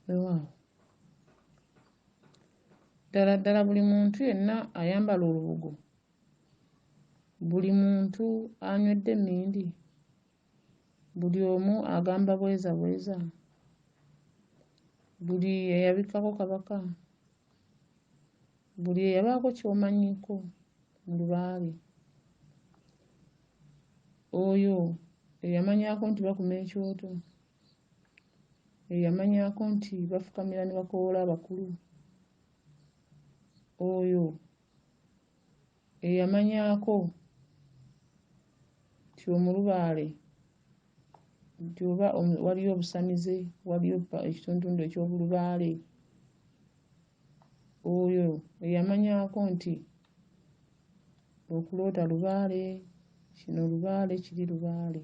Wow. Ddala buli muntu yenna ayambala olubugo. Buli muntu anywedde emmindi. Buli omu agamba bweza bweza. Buli eyabikkako kabaka. Buli eyabaako ky'omanyiko mu Lubaale. Oyo eyamanyako nti bakuma ekyoto. Eyamanyako nti bafukamira ne bakoola abakulu. Oyo eyamanyako nti Omulubaale nti oba waliyo obusamize, waliyo ekitundutundu eky'Obulubaale. Oyo eyamanyako nti okuloota Lubaale, kino Lubaale kiri Lubaale.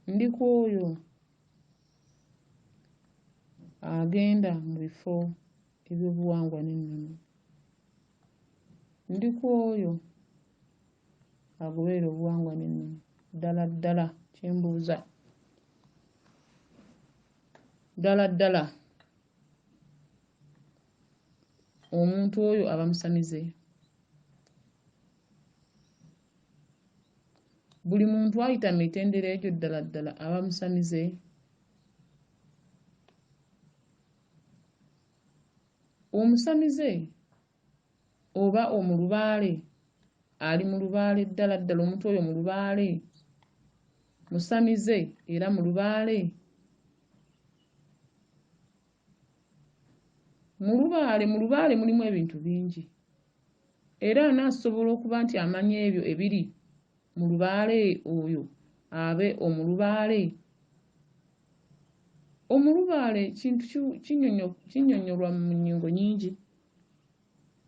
Ndi ku oyo agenda mu bifo eby'obuwangwa n'ennono. Ndi ku oyo agoberera obuwangwa n'ennono. Ddala kyembuuza. Ddala omuntu oyo aba musamize. Buli muntu ayita mu mitendera egyo ddala aba musamize. Omusamize oba Omulubaale ali mu Lubaale ddala omuntu oyo mu Lubaale musamize era mu Lubaale. Mu Lubaale mulimu ebintu bingi era anaasobola okuba nti amanya ebyo ebiri mu Lubaale oyo abe Omulubaale. Omulubaale kintu kinnyonnyolwa mu nnyingo nnyingi.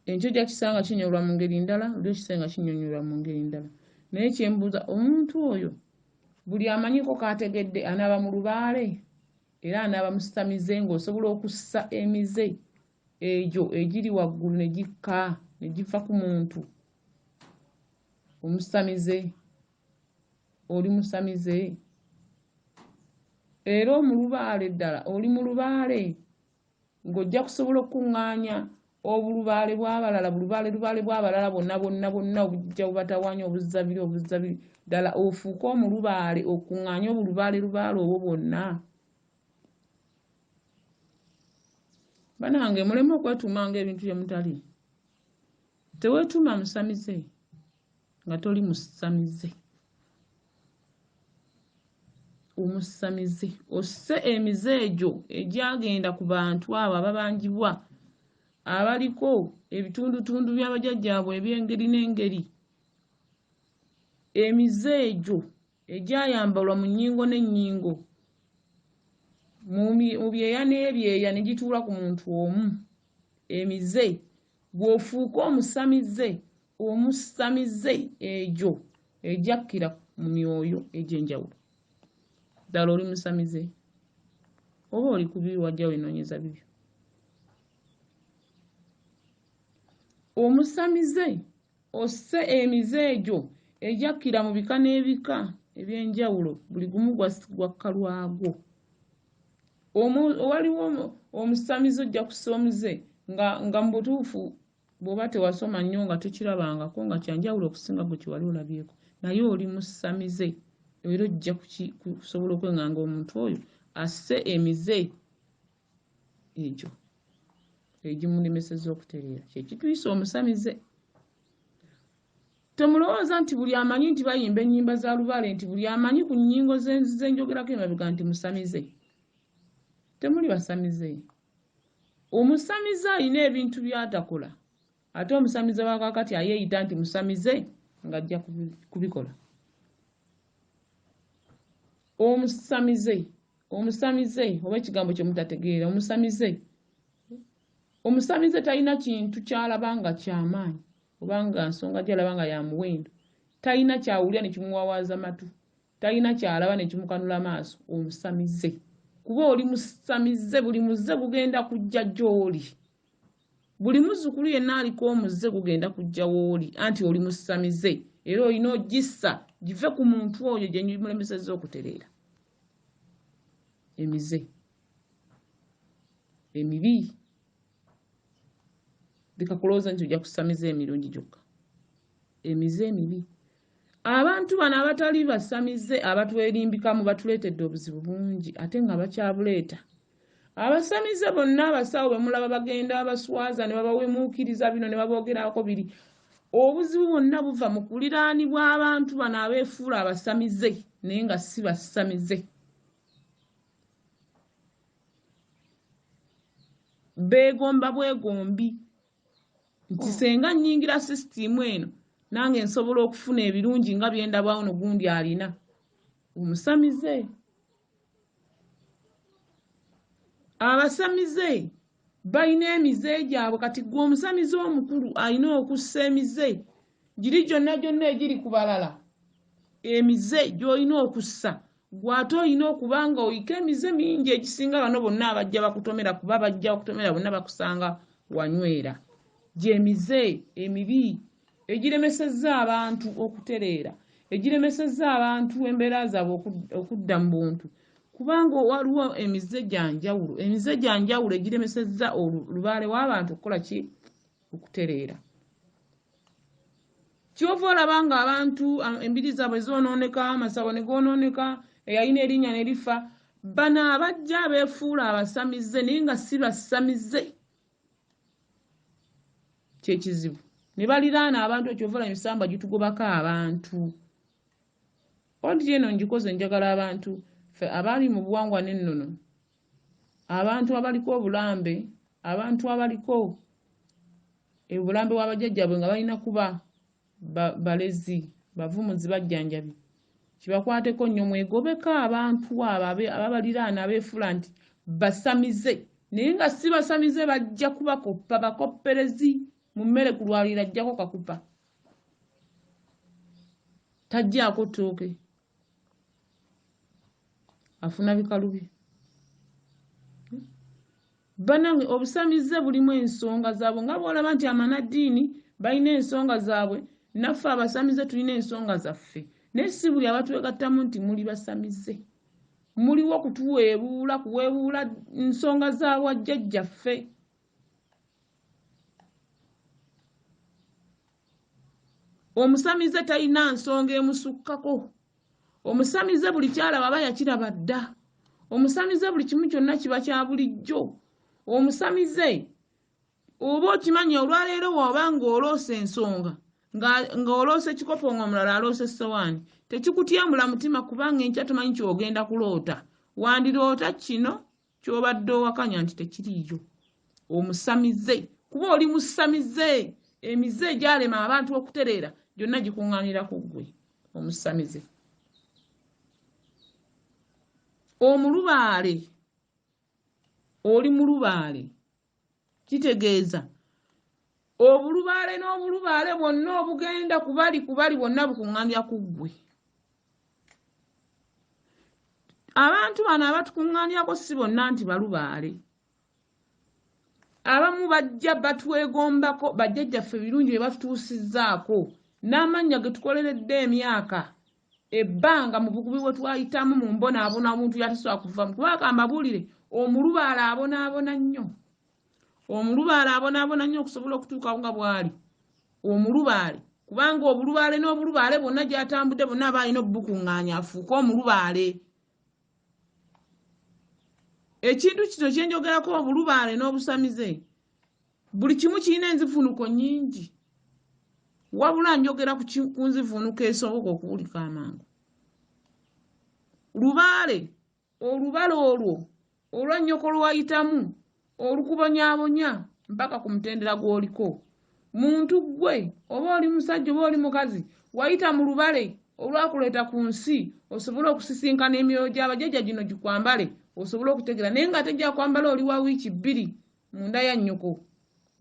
Ekyo gya kisanga kinnyonnyolwa mu ngeri ndala, olwo kisanga kinnyonnyolwa mu ngeri ndala. Naye kyembuuza omuntu oyo buli amanyiko k'ategedde anaaba mu Lubaale era anaaba musamize ng'osobola okussa emize egyo egiri waggulu ne gikka ne gifa ku muntu. Omusamize oli musamize. Era Omulubaale ddala oli mu Lubaale ng'ojja kusobola okuŋŋaanya obulubaale bw'abalala Lubaale bw'abalala bonna obujja bubatawaanya obuzzabiri ddala ofuuke Omulubaale okuŋŋaanya obulubaale obwo bwonna. Banange muleme okwetuumanga ebintu bye mutali. Teweetuuma musamize nga toli musamize. Omusamize osse emize egyo egyagenda ku bantu abo ababanjibwa abaliko ebitundutundu by'abajjajjaabwe eby'engeri n'engeri. Emize egyo egyayambalwa mu nnyingo n'ennyingo mu byeya n'ebyeya ne gituula ku muntu omu. Emize gw'ofuuka omusamize egyo ejakkira mu myoyo egy'enjawulo. Ddala oli musamize oba oli ku bibi wajja weenoonyeza bibyo. Omusamize osse emize egyo ejakkira mu bika n'ebika eby'enjawulo buli gumu gwakka lwagwo. Waliwo omusamize ojja kussa omuze nga mu butuufu bw'oba tewasoma nnyo nga tukirabangako nga kyanjawulo okusinga gwe kye wali olabyeko, naye oli musamize era ojja kusobola okweŋŋanga omuntu oyo asse emize egyo egimulemeseza okutereera. Kyekituyisa omusamize. Temulowooza nti buli amanyi nti bayimba ennyimba za Lubaale nti buli amanyi ku nnyingo zenjogerako emabega nti musamize. Temuli basamize. Omusamize alina ebintu by'atakola ate omusamize wa kaakati ayeeyita nti musamize ng'ajja kubikola. Omusamize oba ekigambo kye mutategeera. Omusamize talina kintu ky'alaba nga ky'amaanyi oba nga nsonga gy'alaba nga ya muwendo. Talina ky'awulira ne kimuwawaaza matu. Talina ky'alaba ne kimukanula maaso. Omusamize. Kuba oli musamize buli muze gugenda kujja gy'oli. Buli muzzukulu yenna aliko omuze gugenda kujja w'oli anti oli musamize era olina ogissa give ku muntu oyo gye mulemesezza okutereera. Emize. emibi bikakulooza nti ojja kusamiza emirungi gyokka emize emibi abantu bano abatali basamize abatwerimbikamu batuleetedde obuzibu bungi ate nga bakyabuleeta abasamize bonna abasawo bemulaba bagenda abaswaza ne babawemuukiriza bino ne baboogerako biri obuzibu bonna buva mu kuliraanibwa abantu bano abeefuula abasamize naye nga si basamize beegomba bwegombi nti senga nnyingira sisitimu eno nange nsobola okufuna ebirungi nga byendabwawo nogundi alina omusamize abasamize balina emize gyabwe kati gwe omusamize omukulu alina okussa emize giri gyonna gyonna egiri ku balala emize gy'olina okussa gw'ate olina okuba nga oyika emize mingi egisinga bano bonna abajja bakutomera kuba bajja bakutomera bonna bakusanga wanywera gy'emize emibi egiremesezza abantu okutereera egiremesezza abantu embeera zaabwe okudda mu buntu kubanga waliwo emize gya njawulo egiremesezza olubaale w'abantu okukola ki okutereera kyova olaba nga abantu embiri zaabwe zoonooneka amasabo ne goonooneka eyalina erinnya ne lifa bano abajja abeefuula abasamize naye nga si basamize kyekizibu ne baliraana abantu ekyovola emisamba gitugobako abantu odi eno ngikoze njagala abantu ffe abali mu buwangwa n'ennono abantu abaliko obulambe abantu abaliko obulambe bw'abajjajjabwe nga balina kuba balezi bavumuzi bajjanjabi kibakwateko nnyo mwegobeko abantu abo ababaliraana abeefuula nti basamize naye nga si basamize bajja kubakoppa bakopperezi mu mmere ku lwaliro ajjako kakupa tajjaako ttooke afuna bikalubi banange obusamize bulimu ensonga zaabwe nga bw'olaba nti amanaddiini balina ensonga zaabwe naffe abasamize tulina ensonga zaffe naye si buli abatwegattamu nti muli basamize muliwo kuweebuula nsonga za bwajjajjaffe omusamize talina nsonga emusukkako omusamize buli kyalaba aba yakiraba dda omusamize buli kimu kyonna kiba kya bulijjo omusamize oba okimanya olwaleero waba ng'oloose ensonga nga oloose ekikopo ng'omulala aloose essowaani tekikutyamula mutima kubanga enkya tomanyi ky'ogenda kuloota wandiroota kino ky'obadde owakanya nti tekiriiyo omusamize kuba oli musamize emize gyalema abantu okutereera gyonna gikuŋŋaanira ku ggwe omusamize omulubaale oli mulubaale kitegeeza obulubaale n'obulubaale bwonna obugenda kubali bwonna bukuŋŋaanira ku ggwe abantu bano abatukuŋŋaanirako si bonna nti balubaale abamu bajja batwegombako bajjajjaffe birungi bye batutuusizzaako n'amannya ge tukoleredde emyaka ebbanga mu bukubi bwe twayitamu mu mbonaabona omuntu yatasobola kuvamu kubanga mbabuulire omulubaale abonaabona nnyo omulubaale abonaabona nnyo okusobola okutuukawo nga bw'ali omulubaale kubanga obulubaale n'obulubaale bonna gy'atambudde bonna aba alina obubukuŋŋaanya afuuka omulubaale ekintu kino kye njogerako obulubaale n'obusamize buli kimu kirina enzivunuko nnyingi wabula njogera ku nzivunuko esoboka okuwulika amangu lubaale olubale olwo olwannyoko lwayitamu olukubonyaabonya mpaka ku mutendera gw'oliko muntu gwe oba oli musajja oba oli mukazi wayita mu lubale olwakuleeta ku nsi osobole okusisinkana emyoyo gy'abajjajja gino gikwambale osobole okutegeera naye nga tejja kwambala oli wa wiiki 2 mu nda ya nnyoko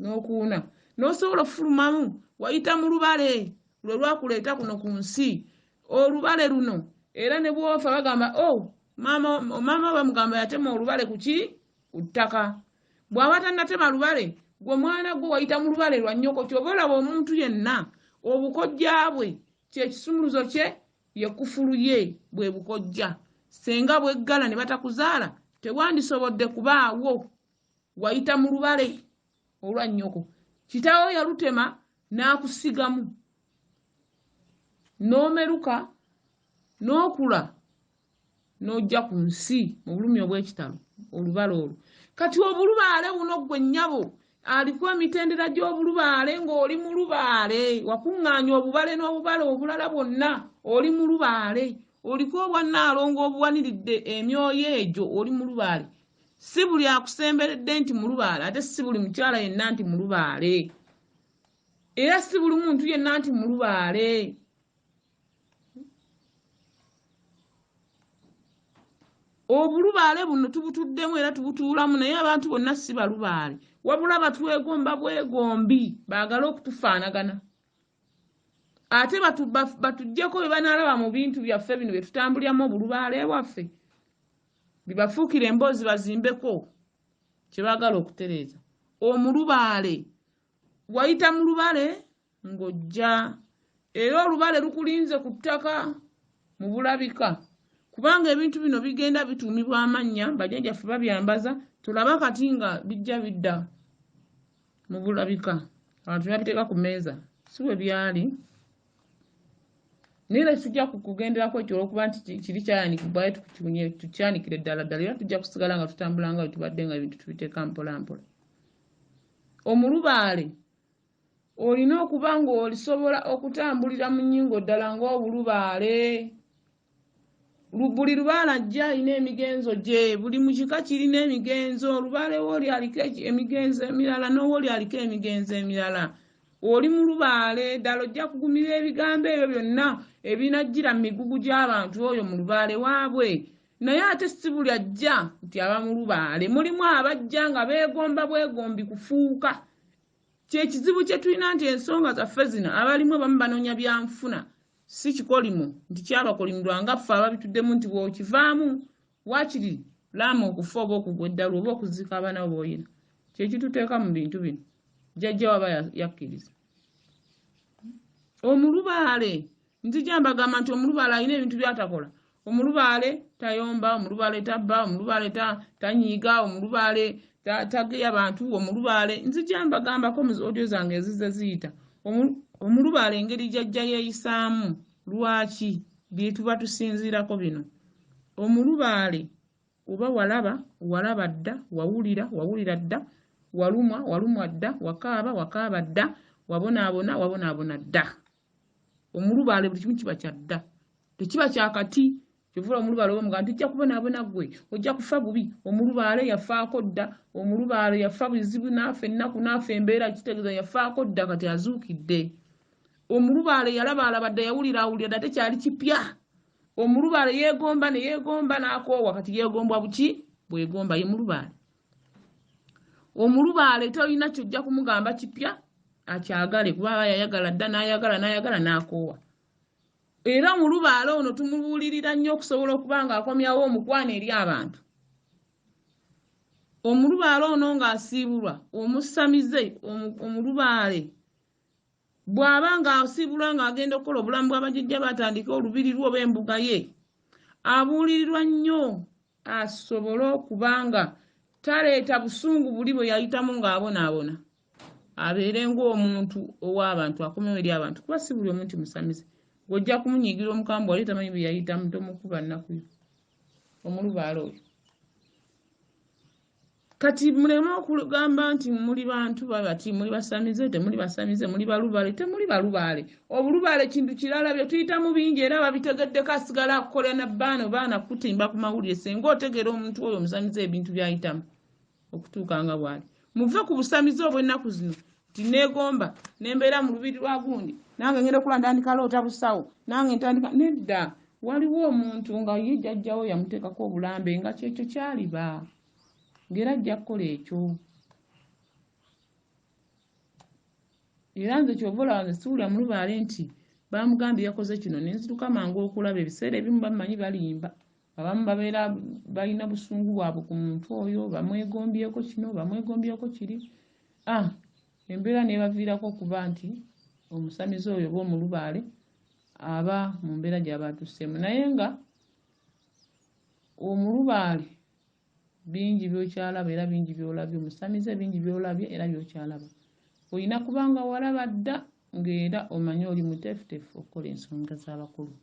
n'okuuna n'osobola okufulumamu wayita mu lubale lwe lwakuleeta kuno ku nsi olubale luno era ne bwofa bagamba maama bamugamba yatema olubale kuki ku ttaka bw'aba tannatema lubale gwe mwana gwe wayita mu lubale lwa nnyoko ky'oba olaba omuntu yenna obukojja bwe kyekisumuluzo kye yekufulu ye bwe bukojja senga bweggala ne batakuzaala tewandisobodde kubaawo wayita Mulubaale olwa nnyoko kitaawo yalutema n'akusigamu n'omeruka n'okula n'ojja ku nsi mu bulumi obw'ekitalo Olubaale olwo kati obulubaale buno gwe nnyabo aliko emitendera gy'obulubaale ng'oli Mulubaale wakuŋŋaanya obubale n'obubale obulala bwonna oli Mulubaale oliko obwa Nalongo obuwaniridde emyoyo egyo oli Mulubaale si buli akusemberedde nti Mulubaale ate si buli mukyala yenna nti Mulubaale era si buli muntu yenna nti Mulubaale obulubaale buno tubutuddemu era tubutuulamu naye abantu bonna si balubaale wabula batwegomba bwegombi baagala okutufaanagana ate batuggyeko bye banaalaba mu bintu byaffe bino bye tutambulyamu obulubaale bwaffe bibafuukira emboozi bazimbeko kye baagala okutereeza omulubaale wayita Mulubaale ng'ojja era olubaale lukulinze ku ttaka mu bulabika kubanga ebintu bino bigenda bituumibwa amannya bajjajjaffe babyambaza tulaba kati nga bijja bidda mu bulabika abantu babiteeka ku mmeeza si bwe byali naye tujja kugenderako ekyo olwokuba nti kiri kyayanikibwayo tukyanikire ddala ddala era tujja kusigala nga tutambula nga tubadde nga ebintu tubiteeka mpolampola omulubaale olina okuba ng'olisobola okutambulira mu nnyingo ddala ng'obulubaale buli lubaale ajja alina emigenzo gye buli mu kika kirina emigenzo olubaale wooli aliko emigenzo emirala n'owooli aliko emigenzo emirala oli Mulubaale ddala ojja kugumira ebigambo ebyo byonna ebinajjira mu migugu gy'abantu oyo mu lubaale waabwe naye ate si buli ajja nti aba Mulubaale mulimu abajja nga beegomba bwegombi kufuuka kyekizibu kye tulina nti ensonga zaffe zino abalimu abamu banoonya byanfuna si kikolimo nti kyabakolimirwa nga ffe ababituddemu nti bw'okivaamu waakiri laama okufa oba okugwa eddala oba okuziika abaana b'oyina kyekituteeka mu bintu bino jjajja waba yakkiriza omulubaale nzija mbagamba nti omulubaale alina ebintu by'atakola omulubaale tayomba omulubaale tabba omulubaale tanyiiga omulubaale tageya bantu omulubaale nzija mbagambako mu audio zange ezizze ziyita omulubaale engeri jjajja yeeyisaamu lwaki bye tuba tusinziirako bino omulubaale oba walaba dda wawulira dda walumwa dda wakaaba dda wabonaabona dda omulubaale buli kimu kiba kya dda tekiba kyakati kyovula omulubaale owomuga nti ojja kubonaabona gwe ojja kufa bubi omulubaale yafaako dda omulubaale yafa bizibu naafe ennaku naafe embeera kitegeeza yafaako dda kati azuukidde omulubaale yalabaalaba dda yawulira dda tekyali kipya omulubaale yeegomba n'akoowa kati yeegombwa buki bwegomba ye mulubaale omulubaale tolina kyojja kumugamba kipya akyagale kuba yayagala dda n'ayagala n'akoowa era omulubaale ono tumubuulirira nnyo okusobola okuba ng'akomyawo omukwano eri abantu omulubaale ono ng'asiibulwa omusamize omulubaale bw'aba ng'asiibulwa ng'agenda okukola obulamu bw'abajjajja batandika olubiri lwe oba embuga ye abuulirirwa nnyo asobole okuba nga taleeta busungu buli bwe yayitamu ng'abonaabona abeere ng'omuntu ow'abantu akomewo eri abantu kuba si buli omuntu musamize gojja kumunyiigira omukambwe wali tamanyi bye yayitamu tomukuba nnaku yo omulubaale oyo kati muleme okugamba nti muli bantu babati muli basamize temuli basamize muli balubaale temuli balubaale obulubaale kintu kirala bye tuyitamu bingi era babitegeddeko asigala akukola na baana kutimba ku mawulire senga otegera omuntu oyo omusamize ebintu byayitamu okutuuka nga bwali muve ku busamize obw'ennaku zino tineegomba nembeera mu lubiri lwa gundi nange ngenda okula ntandika loota busawo nange ntandika nedda waliwo omuntu nga ye jjajjawo yamuteekako obulambe nga kyekyo kyaliba ng'era ajja kukola ekyo era nze kyova olaba nze siwulira mulubaale nti bamugambye yakoze kino nenzituka mangu okulaba ebiseera ebimu bamumanyi balimba abamu babeera balina busungu bwabwe ku muntu oyo bamwegombyeko kino bamwegombyeko kiri embeera nebaviirako okuba nti omusamize oyo oba omulubaale aba mu mbeera gy'aba atussemu naye nga omulubaale bingi byokyalaba era bingi byolabye, omusamize bingi byolabye era byokyalaba. Olina kubanga walaba dda ng'era omanye oli muteefuteefu okukola ensonga z'abakulu.